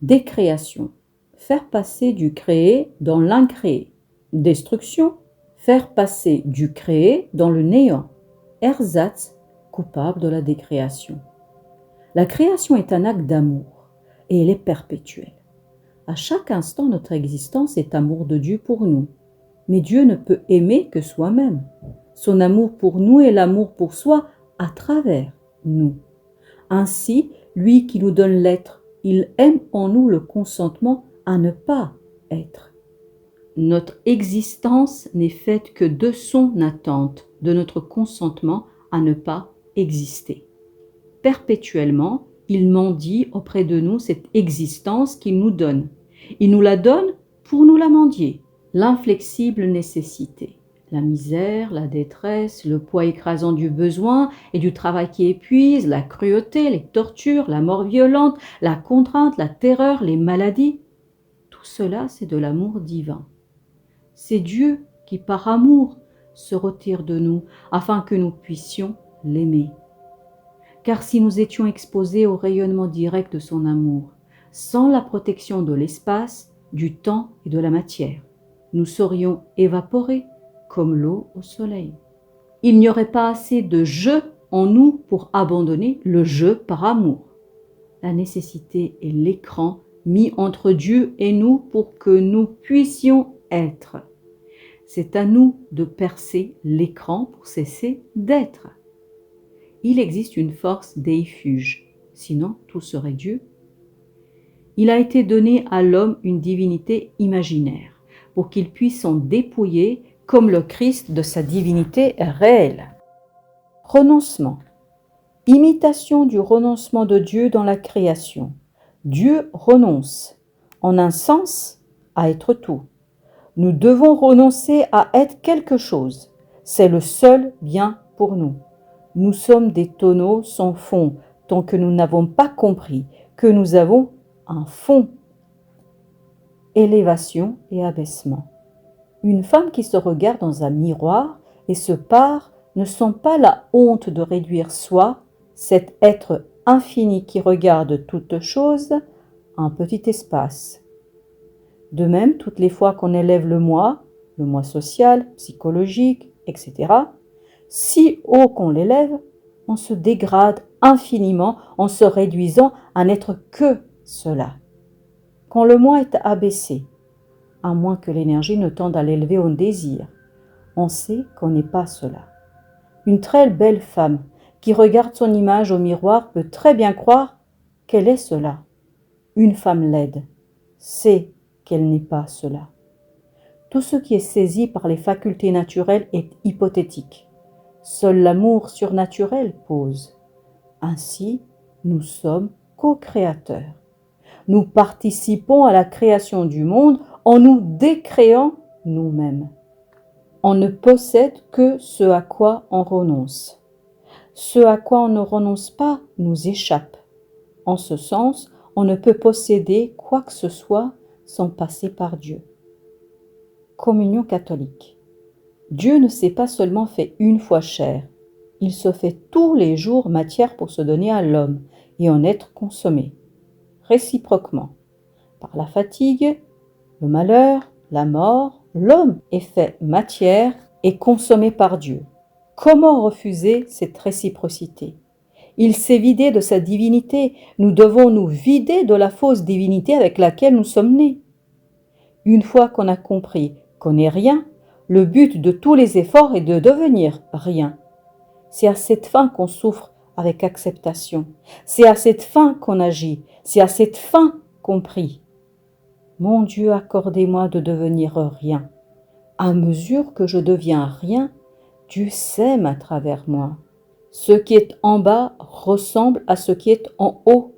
Décréation, faire passer du créé dans l'incréé. Destruction, faire passer du créé dans le néant. Ersatz, coupable de la décréation. La création est un acte d'amour et elle est perpétuelle. À chaque instant, notre existence est amour de Dieu pour nous. Mais Dieu ne peut aimer que soi-même. Son amour pour nous est l'amour pour soi à travers nous. Ainsi, lui qui nous donne l'être, il aime en nous le consentement à ne pas être. Notre existence n'est faite que de son attente, de notre consentement à ne pas exister. Perpétuellement, il mendie auprès de nous cette existence qu'il nous donne. Il nous la donne pour nous la mendier. L'inflexible nécessité, la misère, la détresse, le poids écrasant du besoin et du travail qui épuise, la cruauté, les tortures, la mort violente, la contrainte, la terreur, les maladies, tout cela c'est de l'amour divin. C'est Dieu qui par amour se retire de nous afin que nous puissions l'aimer. Car si nous étions exposés au rayonnement direct de son amour, sans la protection de l'espace, du temps et de la matière, nous serions évaporés comme l'eau au soleil. Il n'y aurait pas assez de je en nous pour abandonner le je par amour. La nécessité est l'écran mis entre Dieu et nous pour que nous puissions être. C'est à nous de percer l'écran pour cesser d'être. Il existe une force déifuge, sinon tout serait Dieu. Il a été donné à l'homme une divinité imaginaire, pour qu'il puisse s'en dépouiller comme le Christ de sa divinité réelle. Renoncement. Imitation du renoncement de Dieu dans la création. Dieu renonce, en un sens, à être tout. Nous devons renoncer à être quelque chose. C'est le seul bien pour nous. Nous sommes des tonneaux sans fond, tant que nous n'avons pas compris que nous avons un fond. Élévation et abaissement. Une femme qui se regarde dans un miroir et se pare ne sent pas la honte de réduire soi, cet être infini qui regarde toute chose, à un petit espace. De même, toutes les fois qu'on élève le moi social, psychologique, etc., si haut qu'on l'élève, on se dégrade infiniment en se réduisant à n'être que cela. Quand le moi est abaissé, à moins que l'énergie ne tende à l'élever au désir, on sait qu'on n'est pas cela. Une très belle femme qui regarde son image au miroir peut très bien croire qu'elle est cela. Une femme laide sait qu'elle n'est pas cela. Tout ce qui est saisi par les facultés naturelles est hypothétique. Seul l'amour surnaturel pose. Ainsi, nous sommes co-créateurs. Nous participons à la création du monde en nous décréant nous-mêmes. On ne possède que ce à quoi on renonce. Ce à quoi on ne renonce pas nous échappe. En ce sens, on ne peut posséder quoi que ce soit sans passer par Dieu. Communion catholique. Dieu ne s'est pas seulement fait une fois chair, il se fait tous les jours matière pour se donner à l'homme et en être consommé. Réciproquement, par la fatigue, le malheur, la mort, l'homme est fait matière et consommé par Dieu. Comment refuser cette réciprocité ? Il s'est vidé de sa divinité, nous devons nous vider de la fausse divinité avec laquelle nous sommes nés. Une fois qu'on a compris qu'on n'est rien, le but de tous les efforts est de devenir rien. C'est à cette fin qu'on souffre avec acceptation. C'est à cette fin qu'on agit. C'est à cette fin qu'on prie. Mon Dieu, accordez-moi de devenir rien. À mesure que je deviens rien, Dieu s'aime à travers moi. Ce qui est en bas ressemble à ce qui est en haut.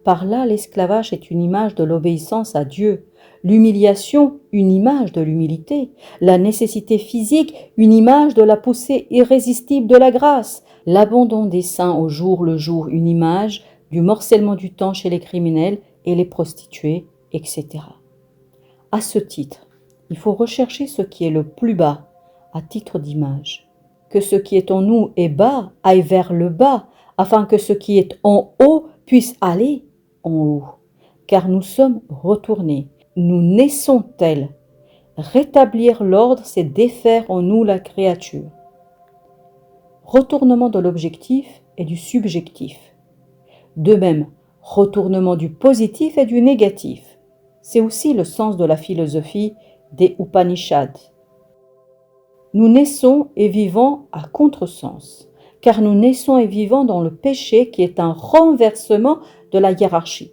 Par là, l'esclavage est une image de l'obéissance à Dieu, l'humiliation, une image de l'humilité, la nécessité physique, une image de la poussée irrésistible de la grâce, l'abandon des saints au jour le jour, une image du morcellement du temps chez les criminels et les prostituées, etc. À ce titre, il faut rechercher ce qui est le plus bas, à titre d'image. Que ce qui est en nous est bas aille vers le bas, afin que ce qui est en haut puisse aller en haut. car nous sommes retournés, nous naissons tels. Rétablir l'ordre, c'est défaire en nous la créature. Retournement de l'objectif et du subjectif. De même, retournement du positif et du négatif. C'est aussi le sens de la philosophie des Upanishads. Nous naissons et vivons à contresens, car nous naissons et vivons dans le péché qui est un renversement de la hiérarchie.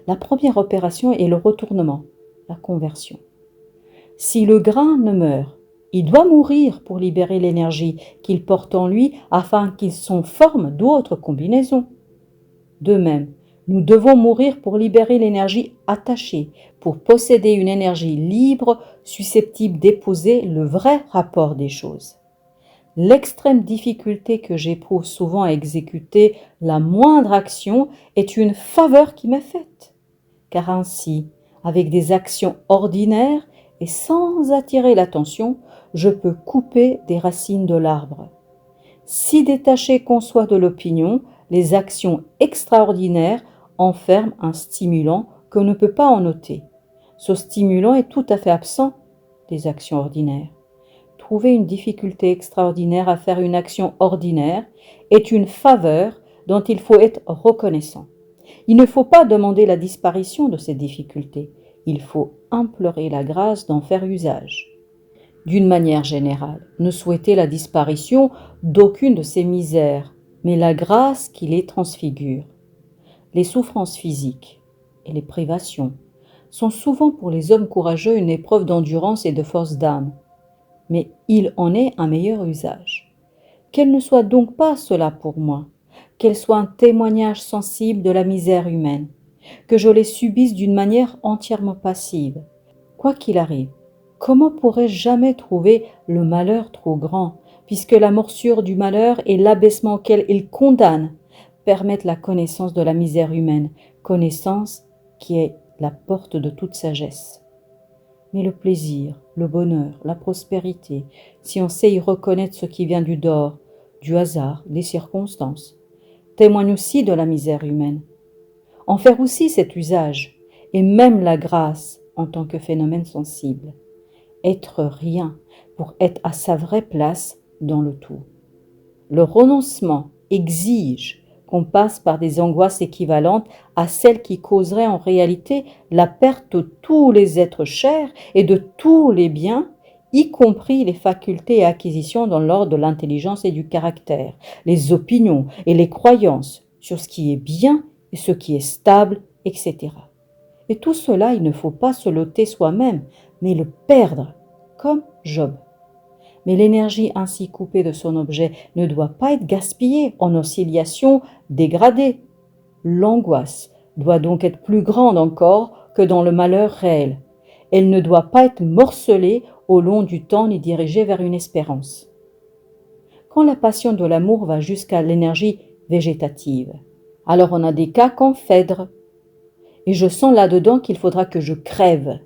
La première opération est le retournement, la conversion. Si le grain ne meurt, il doit mourir pour libérer l'énergie qu'il porte en lui afin qu'il s'en forme d'autres combinaisons. De même, nous devons mourir pour libérer l'énergie attachée, pour posséder une énergie libre susceptible d'épouser le vrai rapport des choses. L'extrême difficulté que j'éprouve souvent à exécuter la moindre action est une faveur qui m'est faite, car ainsi, avec des actions ordinaires et sans attirer l'attention, je peux couper des racines de l'arbre. Si détaché qu'on soit de l'opinion, les actions extraordinaires enferment un stimulant qu'on ne peut pas en noter. Ce stimulant est tout à fait absent des actions ordinaires. Trouver une difficulté extraordinaire à faire une action ordinaire est une faveur dont il faut être reconnaissant. Il ne faut pas demander la disparition de ces difficultés, il faut implorer la grâce d'en faire usage. D'une manière générale, ne souhaiter la disparition d'aucune de ces misères, mais la grâce qui les transfigure. Les souffrances physiques et les privations sont souvent pour les hommes courageux une épreuve d'endurance et de force d'âme, mais il en est un meilleur usage. Qu'elle ne soit donc pas cela pour moi, qu'elle soit un témoignage sensible de la misère humaine, que je les subisse d'une manière entièrement passive. Quoi qu'il arrive, comment pourrais-je jamais trouver le malheur trop grand, puisque la morsure du malheur et l'abaissement auquel il condamne permettent la connaissance de la misère humaine, connaissance qui est la porte de toute sagesse. Mais le plaisir, le bonheur, la prospérité, si on sait y reconnaître ce qui vient du dehors, du hasard, des circonstances, témoignent aussi de la misère humaine. En faire aussi cet usage, et même la grâce en tant que phénomène sensible. Être rien pour être à sa vraie place dans le tout. Le renoncement exige qu'on passe par des angoisses équivalentes à celles qui causeraient en réalité la perte de tous les êtres chers et de tous les biens, y compris les facultés et acquisitions dans l'ordre de l'intelligence et du caractère, les opinions et les croyances sur ce qui est bien et ce qui est stable, etc. Et tout cela, il ne faut pas se l'ôter soi-même, mais le perdre, comme Job. Mais l'énergie ainsi coupée de son objet ne doit pas être gaspillée en oscillations dégradées. L'angoisse doit donc être plus grande encore que dans le malheur réel. Elle ne doit pas être morcelée au long du temps ni dirigée vers une espérance. Quand la passion de l'amour va jusqu'à l'énergie végétative, alors on a des cas qu'on phèdre. Et je sens là-dedans qu'il faudra que je crève.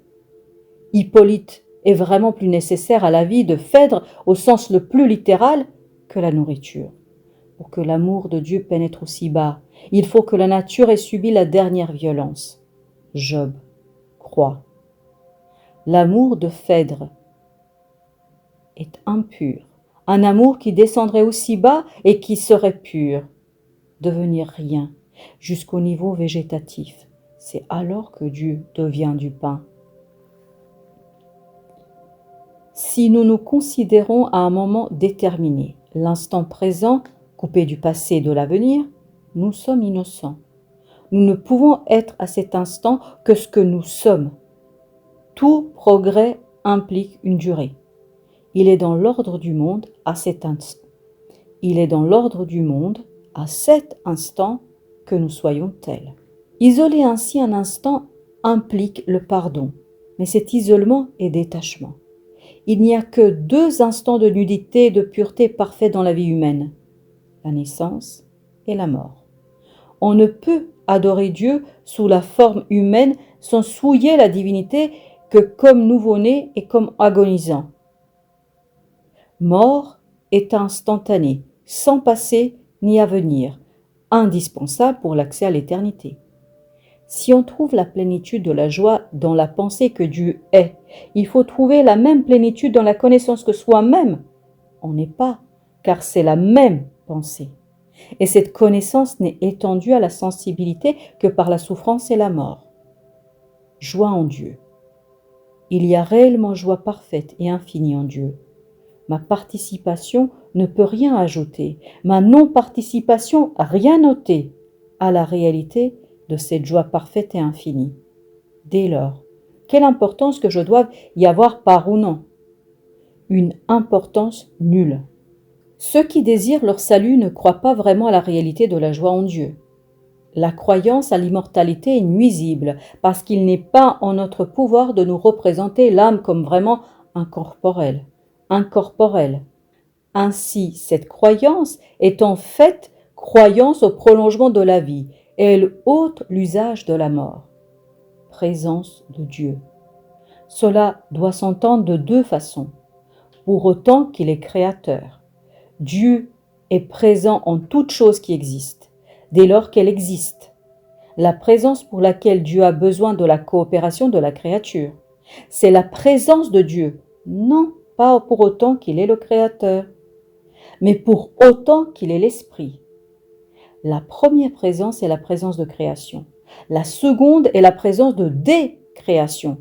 Hippolyte est vraiment plus nécessaire à la vie de Phèdre au sens le plus littéral que la nourriture. Pour que l'amour de Dieu pénètre aussi bas, il faut que la nature ait subi la dernière violence. Job croit. L'amour de Phèdre est impur, un amour qui descendrait aussi bas et qui serait pur, devenir rien, jusqu'au niveau végétatif. C'est alors que Dieu devient du pain. Si nous nous considérons à un moment déterminé, l'instant présent, coupé du passé et de l'avenir, nous sommes innocents. Nous ne pouvons être à cet instant que ce que nous sommes. Tout progrès implique une durée. Il est dans l'ordre du monde à cet instant. Il est dans l'ordre du monde à cet instant que nous soyons tels. Isoler ainsi un instant implique le pardon, mais cet isolement est détachement. Il n'y a que 2 instants de nudité et de pureté parfaite dans la vie humaine, la naissance et la mort. On ne peut adorer Dieu sous la forme humaine sans souiller la divinité que comme nouveau-né et comme agonisant. Mort est instantané, sans passé ni avenir, indispensable pour l'accès à l'éternité. Si on trouve la plénitude de la joie dans la pensée que Dieu est, il faut trouver la même plénitude dans la connaissance que soi-même on n'est pas, car c'est la même pensée. Et cette connaissance n'est étendue à la sensibilité que par la souffrance et la mort. Joie en Dieu. Il y a réellement joie parfaite et infinie en Dieu. Ma participation ne peut rien ajouter, ma non-participation rien ôter à la réalité de cette joie parfaite et infinie. Dès lors, quelle importance que je doive y avoir par ou non? Une importance nulle. Ceux qui désirent leur salut ne croient pas vraiment à la réalité de la joie en Dieu. La croyance à l'immortalité est nuisible parce qu'il n'est pas en notre pouvoir de nous représenter l'âme comme vraiment incorporelle. Ainsi, cette croyance est en fait croyance au prolongement de la vie et elle ôte l'usage de la mort. Présence de Dieu. Cela doit s'entendre de deux façons. Pour autant qu'il est créateur. Dieu est présent en toute chose qui existe, dès lors qu'elle existe. La présence pour laquelle Dieu a besoin de la coopération de la créature. C'est la présence de Dieu, non pas pour autant qu'il est le créateur, mais pour autant qu'il est l'esprit. La première présence est la présence de création. La seconde est la présence de décréation.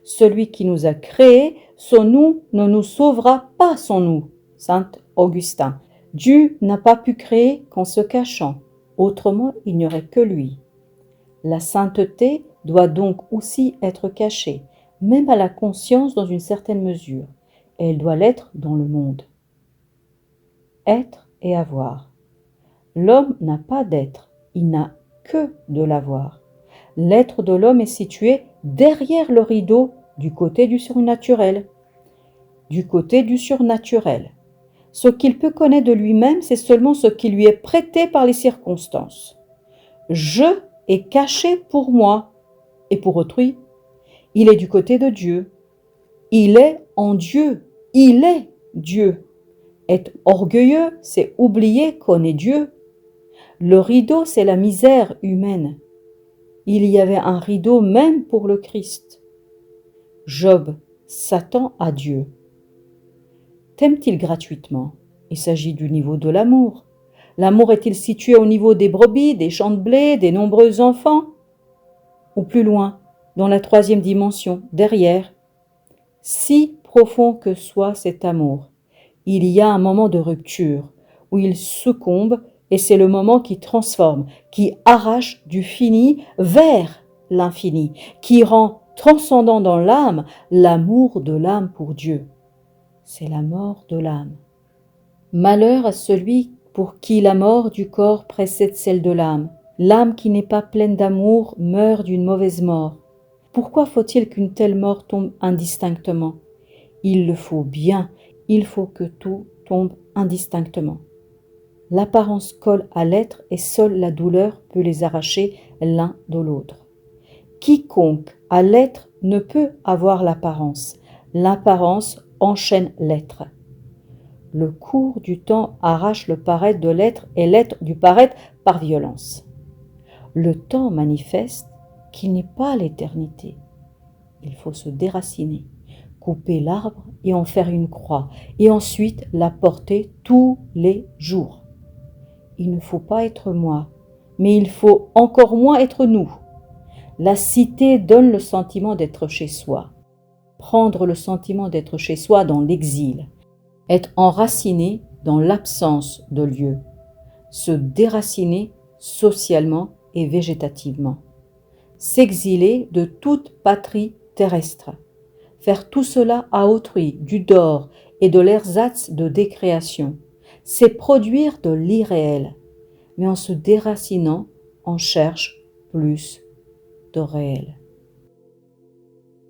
Celui qui nous a créés, son nous ne nous sauvera pas sans nous. Saint Augustin. Dieu n'a pas pu créer qu'en se cachant, autrement il n'y aurait que lui. La sainteté doit donc aussi être cachée, même à la conscience dans une certaine mesure, et elle doit l'être dans le monde. Être et avoir. L'homme n'a pas d'être, il n'a que de l'avoir. L'être de l'homme est situé derrière le rideau du côté du surnaturel. Ce qu'il peut connaître de lui-même, c'est seulement ce qui lui est prêté par les circonstances. Je est caché pour moi et pour autrui. Il est du côté de Dieu. Il est en Dieu. Il est Dieu. Être orgueilleux, c'est oublier qu'on est Dieu. Le rideau, c'est la misère humaine. Il y avait un rideau même pour le Christ. Job s'attend à Dieu. T'aime-t-il gratuitement? Il s'agit du niveau de l'amour. L'amour est-il situé au niveau des brebis, des champs de blé, des nombreux enfants? Ou plus loin, dans la troisième dimension, derrière? Si profond que soit cet amour, il y a un moment de rupture où il succombe et c'est le moment qui transforme, qui arrache du fini vers l'infini, qui rend transcendant dans l'âme l'amour de l'âme pour Dieu. C'est la mort de l'âme. Malheur à celui pour qui la mort du corps précède celle de l'âme. L'âme qui n'est pas pleine d'amour meurt d'une mauvaise mort. Pourquoi faut-il qu'une telle mort tombe indistinctement? Il le faut bien, il faut que tout tombe indistinctement. L'apparence colle à l'être et seule la douleur peut les arracher l'un de l'autre. Quiconque a l'être ne peut avoir l'apparence. L'apparence enchaîne l'être. Le cours du temps arrache le paraître de l'être et l'être du paraître par violence. Le temps manifeste qu'il n'est pas l'éternité. Il faut se déraciner, couper l'arbre et en faire une croix, et ensuite la porter tous les jours. Il ne faut pas être moi, mais il faut encore moins être nous. La cité donne le sentiment d'être chez soi. Prendre le sentiment d'être chez soi dans l'exil. Être enraciné dans l'absence de lieu. Se déraciner socialement et végétativement. S'exiler de toute patrie terrestre. Faire tout cela à autrui, du dehors et de l'ersatz de décréation. C'est produire de l'irréel. Mais en se déracinant, on cherche plus de réel.